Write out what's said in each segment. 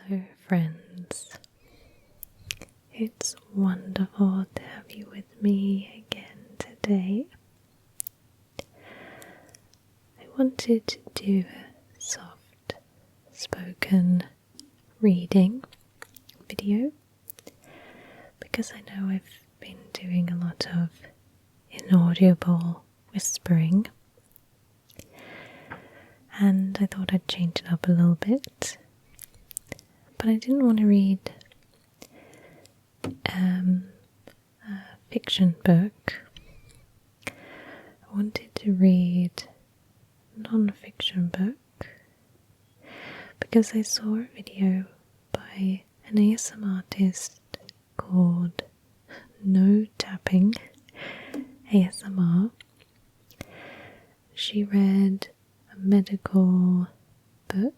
Hello friends, it's wonderful to have you with me again today. I wanted to do a soft spoken reading video because I know I've been doing a lot of inaudible whispering and I thought I'd change it up a little bit. But I didn't want to read a fiction book. I wanted to read a non-fiction book because I saw a video by an ASMR artist called No Tapping ASMR. She read a medical book.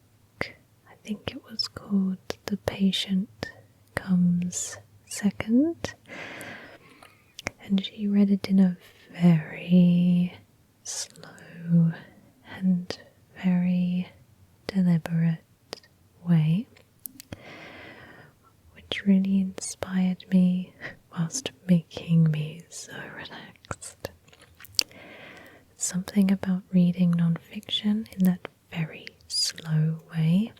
I think it was called The Patient Comes Second, and she read it in a very slow and very deliberate way, which really inspired me whilst making me so relaxed. Something about reading non-fiction in that very slow way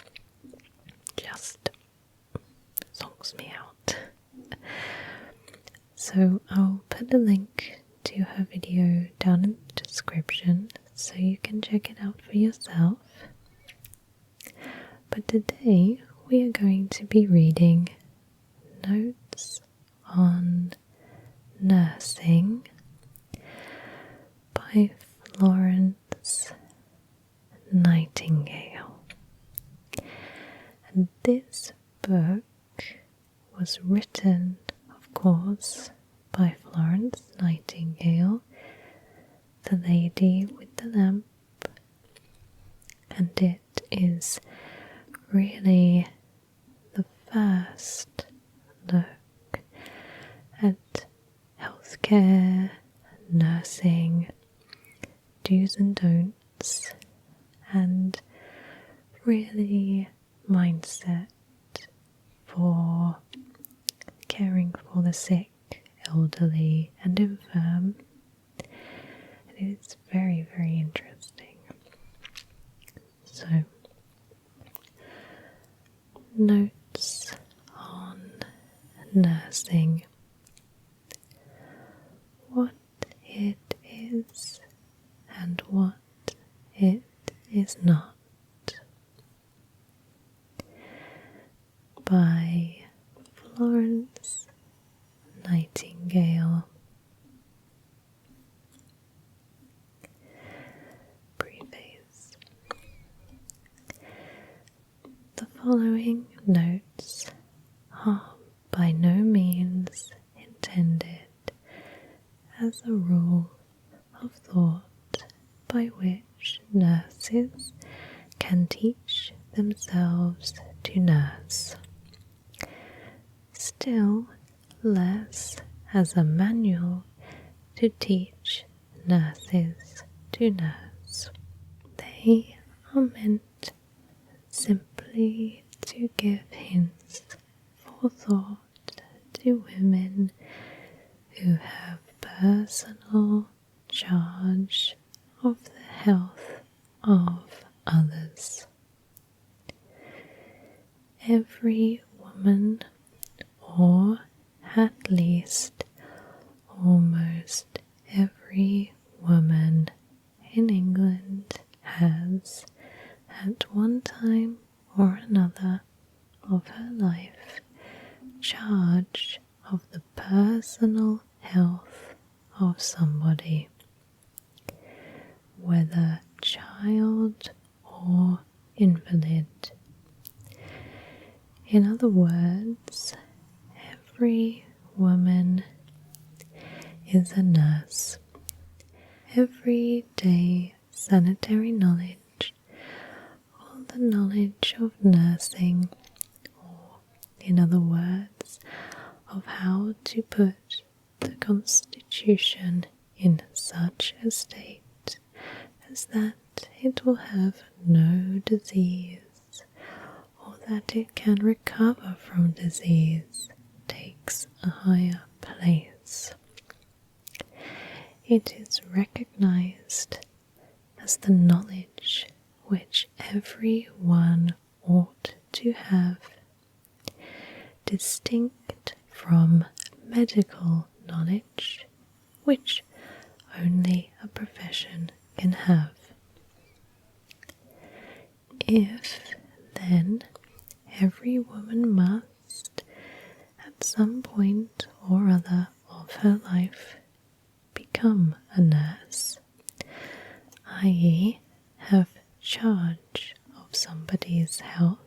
just zonks me out. So I'll put a link to her video down in the description so you can check it out for yourself. But today we are going to be reading Notes on Nursing by Florence Nightingale. And this book was written, of course, by Florence Nightingale, the lady with the lamp, and it is really the first look at healthcare, nursing, do's and don'ts, and really mindset for caring for the sick, elderly and infirm. And it's very, very interesting. So, Notes on Nursing. What it is and what it is not. By Florence Nightingale. Preface. The following notes are by no means intended as a rule of thought by which nurses can teach themselves to nurse. Still less as a manual to teach nurses to nurse. They are meant simply to give hints for thought to women who have personal charge of the health of others. Every woman, or at least almost every woman in England, has at one time or another of her life charge of the personal health of somebody, whether child or invalid. In other words, every woman is a nurse. Everyday sanitary knowledge, all the knowledge of nursing, or in other words, of how to put the constitution in such a state as that it will have no disease, or that it can recover from disease takes a higher place. It is recognized as the knowledge which every one ought to have, distinct from medical knowledge, which only a profession can have. If, then, every woman must, at some point or other of her life, become a nurse, i.e., have charge of somebody's health,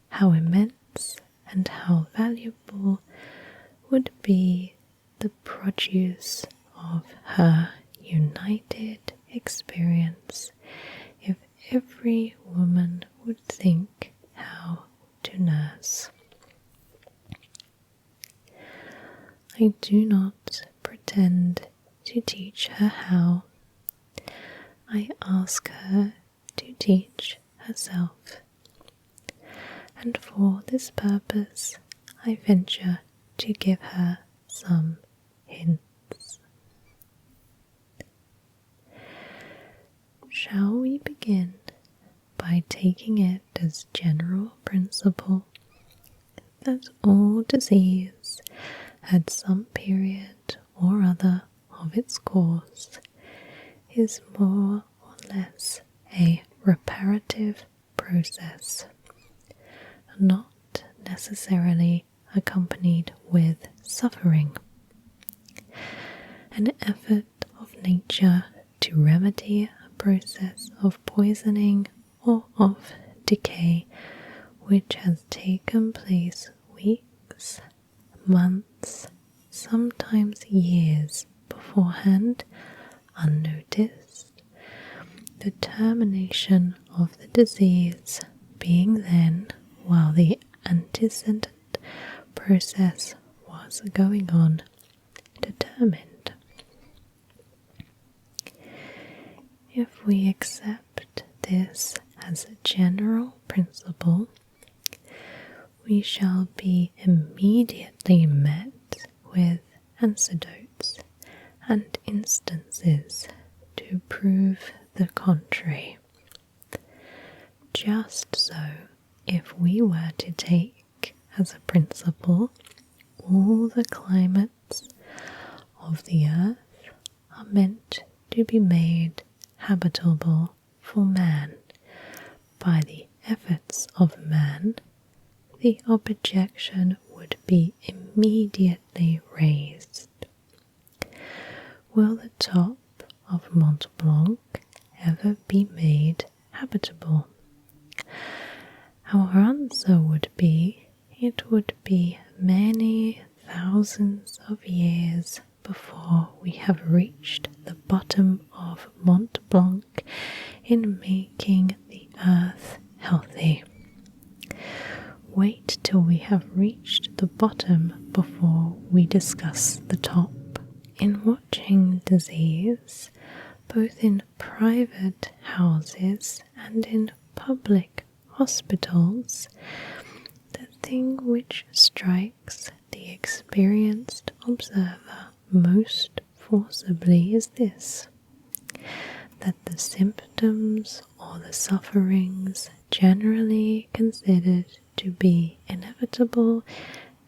how immense and how valuable would be the produce of her united experience if every woman would think how to nurse. I do not pretend to teach her how. I ask her to teach herself, and for this purpose I venture to give her some hints. Shall we begin by taking it as general principle that all disease at some period or other of its course is more or less a reparative process, not necessarily accompanied with suffering, an effort of nature to remedy a process of poisoning or of decay which has taken place weeks, months, sometimes years beforehand, unnoticed, the termination of the disease being then, while the antecedent process was going on, determined. If we accept this as a general principle, we shall be immediately met with anecdotes and instances to prove the contrary. Just so, if we were to take as a principle all the climates of the earth are meant to be made habitable for man by the efforts of man, the objection would be immediately raised. Will the top of Mont Blanc ever be made habitable? Our answer would be, it would be many thousands of years before we have reached the bottom of Mont Blanc in making the earth healthy. Wait till we have reached the bottom before we discuss the top. In watching disease, both in private houses and in public hospitals, the thing which strikes the experienced observer most forcibly is this, that the symptoms or the sufferings generally considered to be inevitable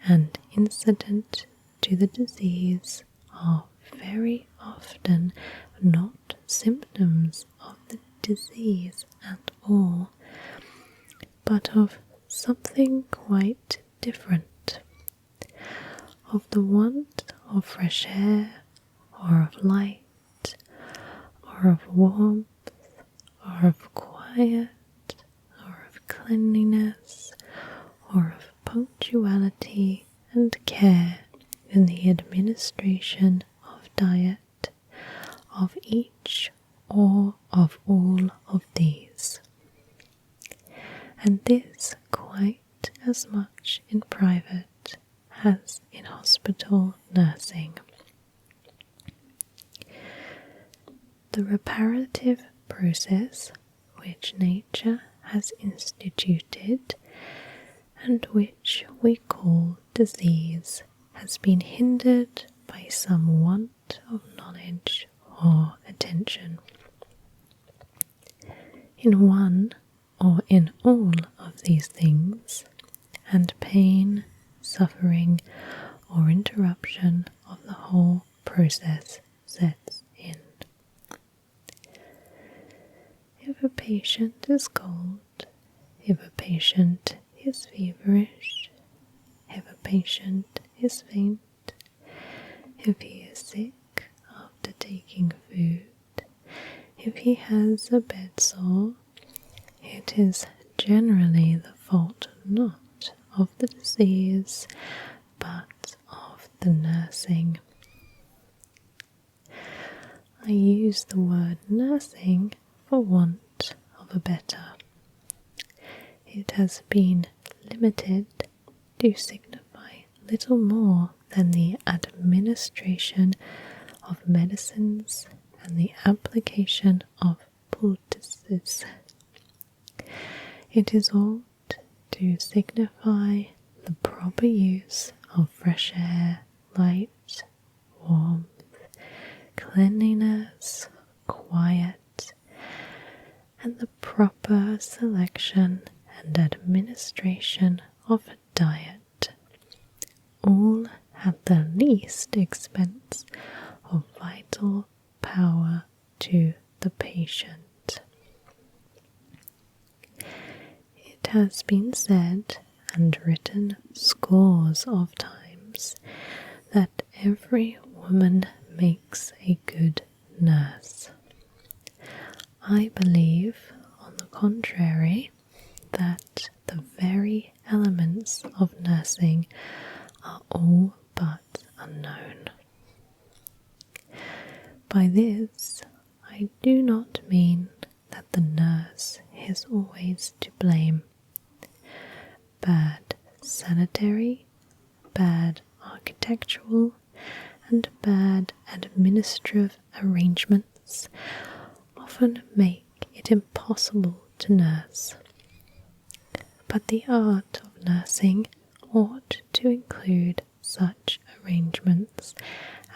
and incident to the disease are very often not symptoms of the disease at all, but of something quite different, of the want of fresh air, or of light, or of warmth, or of quiet, or of cleanliness, or of punctuality and care in the administration of diet, of each or of all of these. And this quite as much in private as in hospital nursing. The reparative process which nature has instituted and which we call disease, has been hindered by some want of knowledge or attention. In one or in all of these things, and pain, suffering, or interruption of the whole process sets in. If a patient is cold, if a patient is feverish, if a patient is faint, if he is sick after taking food, if he has a bed sore, it is generally the fault not of the disease, but of the nursing. I use the word nursing for want of a better. It has been limited to signify little more than the administration of medicines and the application of poultices. It is ought to signify the proper use of fresh air, light, warmth, cleanliness, quiet, and the proper selection and administration of diet, all at the least expense of vital power to the patient. It has been said and written scores of times that every woman makes a good nurse. I believe, on the contrary, that the very elements of nursing are all but unknown. By this, I do not mean that the nurse is always to blame. Bad sanitary, bad architectural, and bad administrative arrangements often make it impossible to nurse. But the art of nursing ought to include such arrangements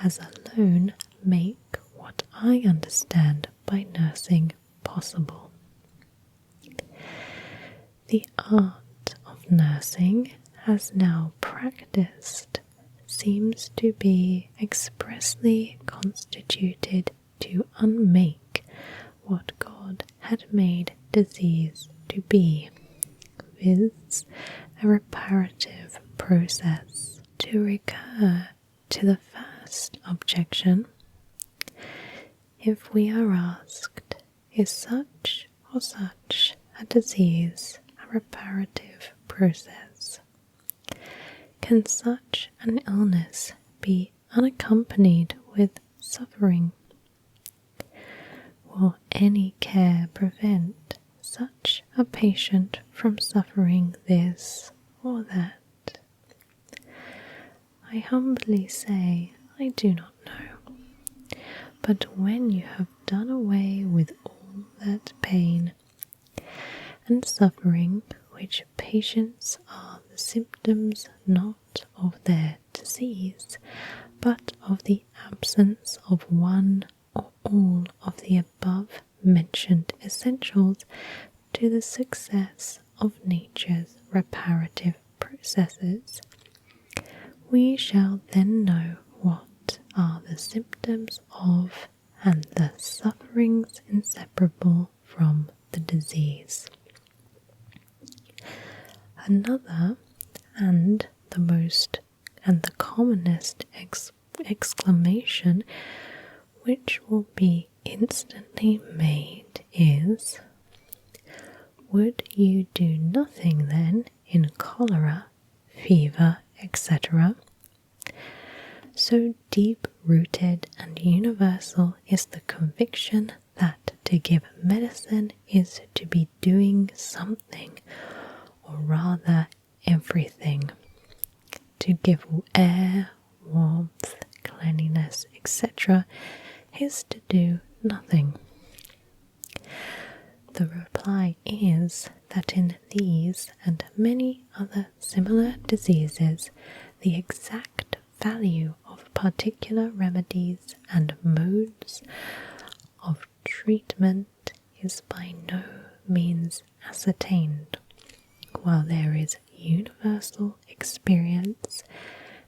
as alone make what I understand by nursing possible. The art of nursing, as now practiced, seems to be expressly constituted to unmake what God had made disease to be, viz., a reparative process. To recur to the first objection, if we are asked, is such or such a disease a reparative process? Can such an illness be unaccompanied with suffering? Will any care prevent such a patient from suffering this or that? I humbly say I do not know. But when you have done away with all that pain and suffering which patients are the symptoms not of their disease, but of the absence of one or all of the above mentioned essentials to the success of nature's reparative processes, we shall then know what are the symptoms of and the sufferings inseparable from the disease. Another and the commonest exclamation which will be instantly made is, would you do nothing then in cholera, fever, etc.? So deep-rooted and universal is the conviction that to give medicine is to be doing something, or rather everything. To give air, warmth, cleanliness, etc. is to do nothing. The reply is that in these and many many other similar diseases, the exact value of particular remedies and modes of treatment is by no means ascertained, while there is universal experience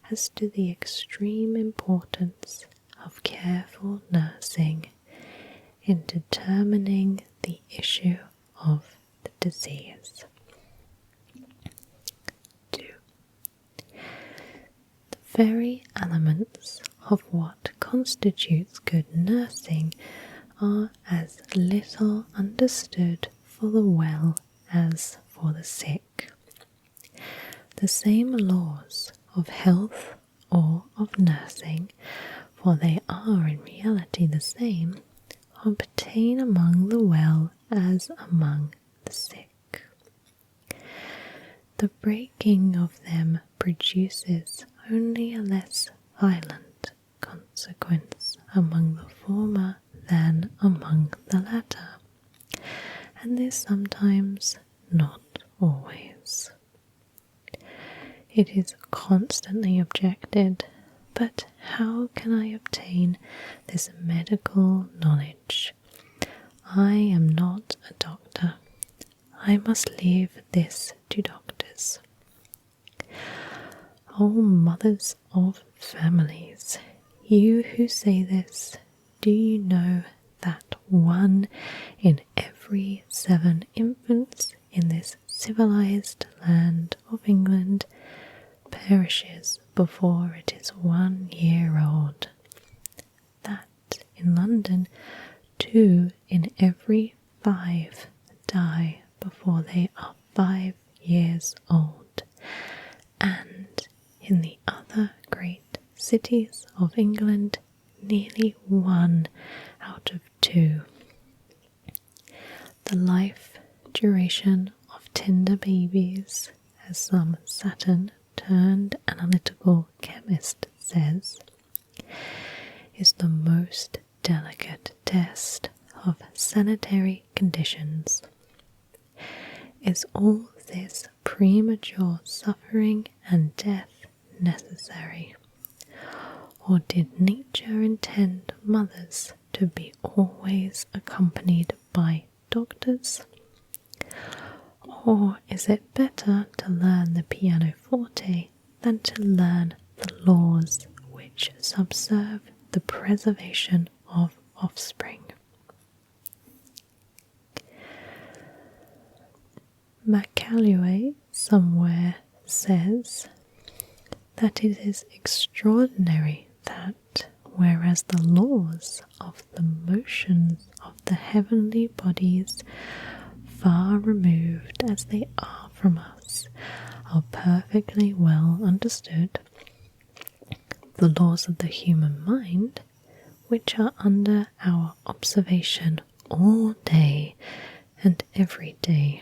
as to the extreme importance of careful nursing in determining the issue of the disease. 2. The very elements of what constitutes good nursing are as little understood for the well as for the sick. The same laws of health or of nursing, for they are in reality the same, obtain among the well as among the sick. The breaking of them produces only a less violent consequence among the former than among the latter, and this sometimes, not always. It is constantly objected, but how can I obtain this medical knowledge? I am not a doctor. I must leave this to doctors. O mothers of families, you who say this, do you know that 1 in every 7 infants in this civilized land of England perishes before it is 1 year old? That in London 2 in every 5 die before they are 5 years old, and in the other great cities of England nearly 1 out of 2. The life duration of tender babies, as some Saturn-turned-analytical chemist says, is the most delicate test of sanitary conditions. Is all this premature suffering and death necessary? Or did nature intend mothers to be always accompanied by doctors? Or is it better to learn the pianoforte than to learn the laws which subserve the preservation of offspring? Macaulay somewhere says that it is extraordinary that, whereas the laws of the motions of the heavenly bodies, far removed as they are from us, are perfectly well understood, the laws of the human mind, which are under our observation all day and every day,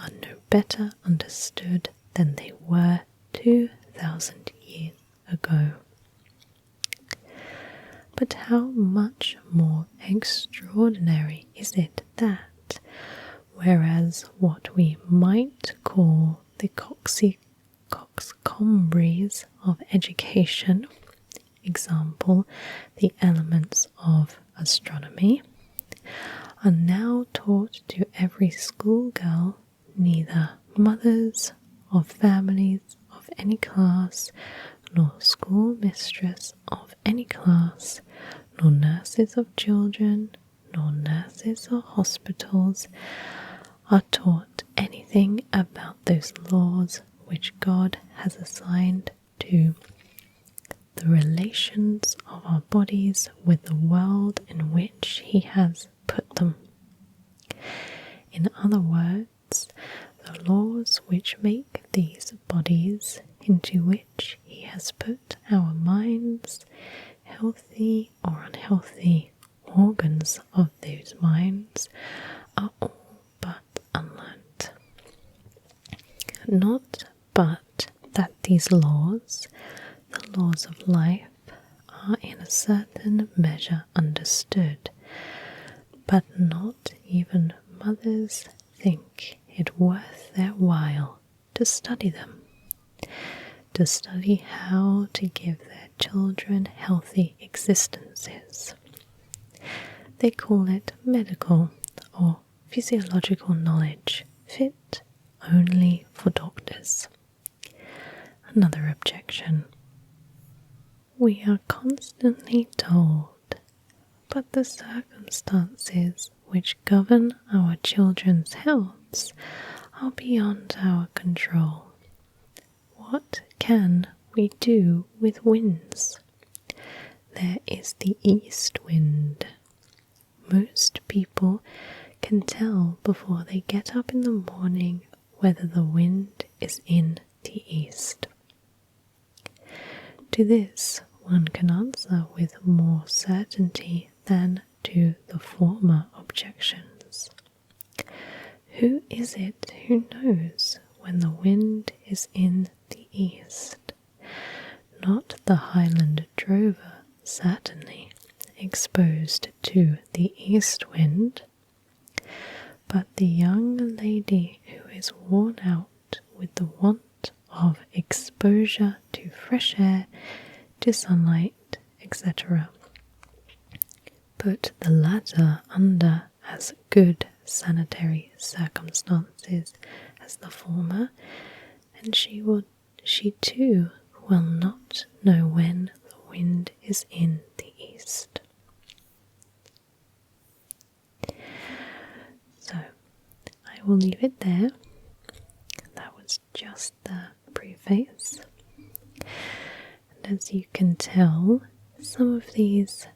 are no better understood than they were 2,000 years ago. But how much more extraordinary is it that, whereas what we might call the coxcombries of education, example, the elements of astronomy, are now taught to every schoolgirl, neither mothers of families of any class, nor schoolmistress of any class, nor nurses of children, nor nurses of hospitals, are taught anything about those laws which God has assigned to the relations of our bodies with the world in which He has put them. In other words, the laws which make these bodies into which He has put our minds, healthy or unhealthy organs of those minds, are all but unlearnt. Not but that these laws, the laws of life, are in a certain measure understood, but not even mothers think it worth their while to study them, to study how to give their children healthy existences. They call it medical or physiological knowledge, fit only for doctors. Another objection. We are constantly told, but the circumstances which govern our children's healths are beyond our control. What can we do with winds? There is the east wind. Most people can tell before they get up in the morning whether the wind is in the east. To this, one can answer with more certainty than to the former objections. Who is it who knows when the wind is in the east? Not the Highland drover, certainly, exposed to the east wind, but the young lady who is worn out with the want of exposure to fresh air, to sunlight, etc. Put the latter under as good sanitary circumstances as the former, and she too will not know when the wind is in the east. So I will leave it there. That was just the preface. And as you can tell, some of these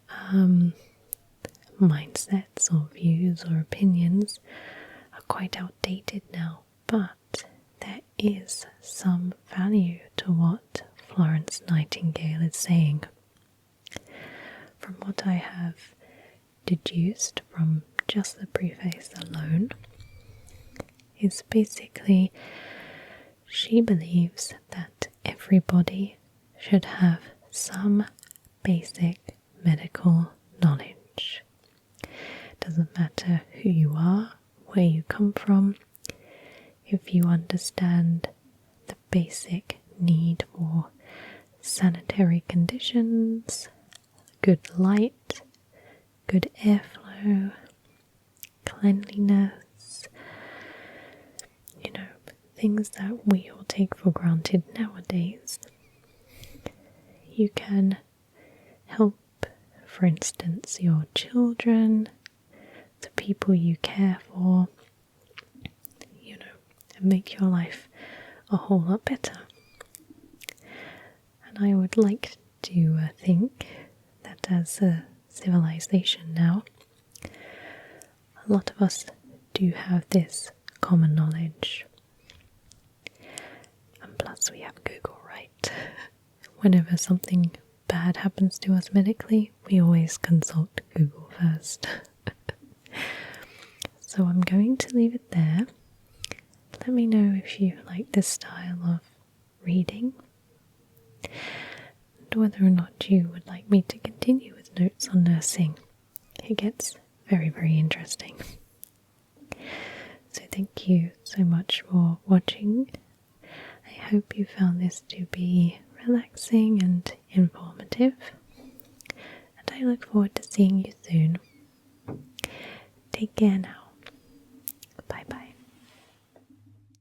mindsets or views or opinions are quite outdated now, but there is some value to what Florence Nightingale is saying. From what I have deduced from just the preface alone, is basically she believes that everybody should have some basic medical knowledge. Doesn't matter who you are, where you come from, if you understand the basic need for sanitary conditions, good light, good airflow, cleanliness, things that we all take for granted nowadays. You can help, for instance, your children, the people you care for, and make your life a whole lot better. And I would like to think that as a civilization now, a lot of us do have this common knowledge. And plus we have Google, right? Whenever something bad happens to us medically, we always consult Google first. So I'm going to leave it there. Let me know if you like this style of reading, and whether or not you would like me to continue with notes on nursing. It gets very, very interesting. So thank you so much for watching. I hope you found this to be relaxing and informative, and I look forward to seeing you soon. Take care now. Bye bye.